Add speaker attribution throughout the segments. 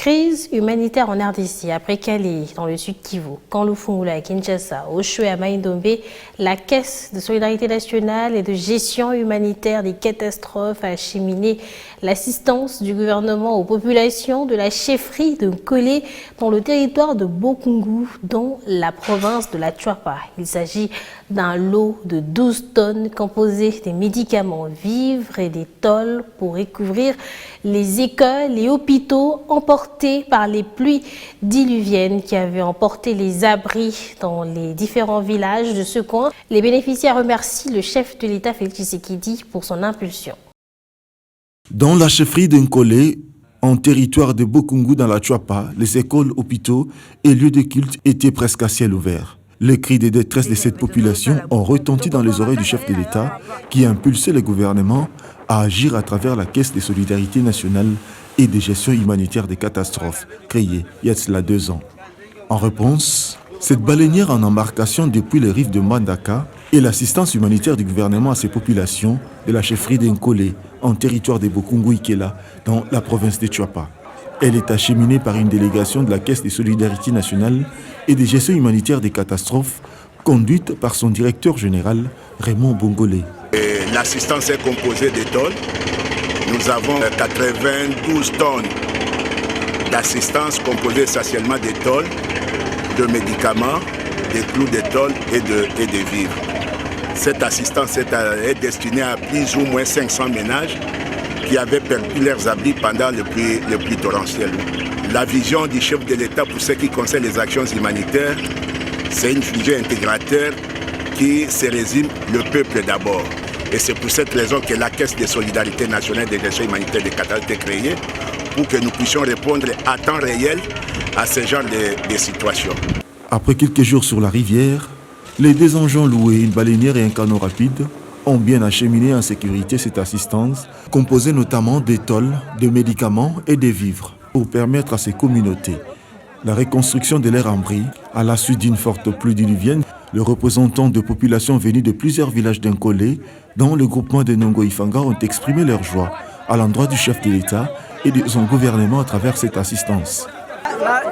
Speaker 1: Crise humanitaire en RDC, après Calais, dans le sud Kivu, Kanlufungula à Kinshasa, Oshwe à Maïndombe, la Caisse de solidarité nationale et de gestion humanitaire des catastrophes a acheminé l'assistance du gouvernement aux populations de la chefferie de Nkole dans le territoire de Bokungu, dans la province de la Tchouapa. Il s'agit d'un lot de 12 tonnes composé des médicaments, vivres et des tôles pour recouvrir les écoles et hôpitaux emportés par les pluies diluviennes qui avaient emporté les abris dans les différents villages de ce coin. Les bénéficiaires remercient le chef de l'État Félix Tshisekedi pour son impulsion.
Speaker 2: Dans la chefferie de Nkole, en territoire de Bokungu dans la Tchouapa, les écoles, hôpitaux et lieux de culte étaient presque à ciel ouvert. Les cris de détresse de cette population ont retenti dans les oreilles du chef de l'État qui a impulsé le gouvernement à agir à travers la Caisse de solidarité nationale et de gestion humanitaire des catastrophes, créée il y a cela 2 ans. En réponse, cette baleinière en embarcation depuis les rives de Mbandaka et l'assistance humanitaire du gouvernement à ces populations de la chefferie d'Nkole en territoire de Bokungu-Ikela dans la province de Tchouapa. Elle est acheminée par une délégation de la Caisse de solidarité nationale et de gestion humanitaire des catastrophes, conduite par son directeur général, Raymond Bongolé.
Speaker 3: L'assistance est composée de tôles. Nous avons 92 tonnes d'assistance composée essentiellement de tôles, de médicaments, des clous de tôles et de vivres. Cette assistance est destinée à plus ou moins 500 ménages qui avaient perdu leurs abris pendant le pluie torrentiel. La vision du chef de l'État pour ce qui concerne les actions humanitaires, c'est une vision intégrateur qui se résume le peuple d'abord. Et c'est pour cette raison que la Caisse de solidarité nationale de gestion humanitaire des catastrophes est créée pour que nous puissions répondre à temps réel à ce genre de situations.
Speaker 2: Après quelques jours sur la rivière, les 2 engins loués, une baleinière et un canot rapide, ont bien acheminé en sécurité cette assistance, composée notamment des tôles, de médicaments et des vivres, pour permettre à ces communautés la reconstruction de leurs abris à la suite d'une forte pluie diluvienne. Les représentants de populations venues de plusieurs villages d'Nkole, dont le groupement de Nongo-Ifanga, ont exprimé leur joie à l'endroit du chef de l'État et de son gouvernement à travers cette assistance.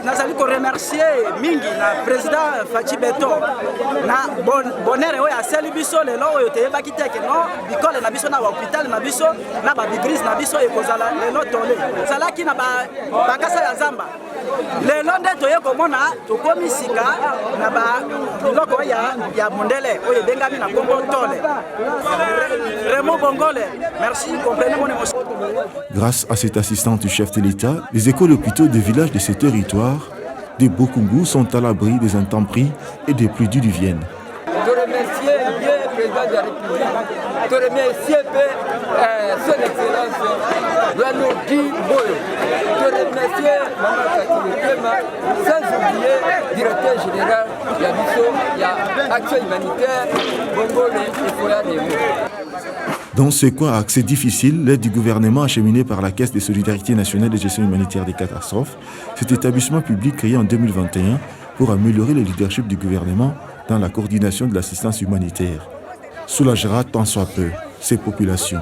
Speaker 4: Nazali remercier mingi na président Fachi Beto na bonheur oyo aseli biso lelo oyo teyebaki teke no bikole na biso na hôpital na biso na ba bigris na biso ekozala lelo tole zalaki na bakasa ya zamba lelo nde toye komona tokomi sika na ba biloko ya mondele oyo ebengami na Kongo tole. Raymond Bongolé, merci, comprenez mon émotion.
Speaker 2: Grâce à cette assistance du chef de l'État, les écoles et hôpitaux des villages de ce territoire de Bokungu sont à l'abri des intempéries et des pluies diluviennes.
Speaker 5: Je remercie le président de la République, je remercie son excellence Lano Guy Boyo, je remercie Maman Katine Kema, sans oublier le directeur général de l'Action humanitaire, Bongolé et Foya Nemo.
Speaker 2: Dans ce coin à accès difficile, l'aide du gouvernement acheminée par la Caisse de solidarité nationale de gestion humanitaire des catastrophes, cet établissement public créé en 2021 pour améliorer le leadership du gouvernement dans la coordination de l'assistance humanitaire, soulagera tant soit peu ces populations.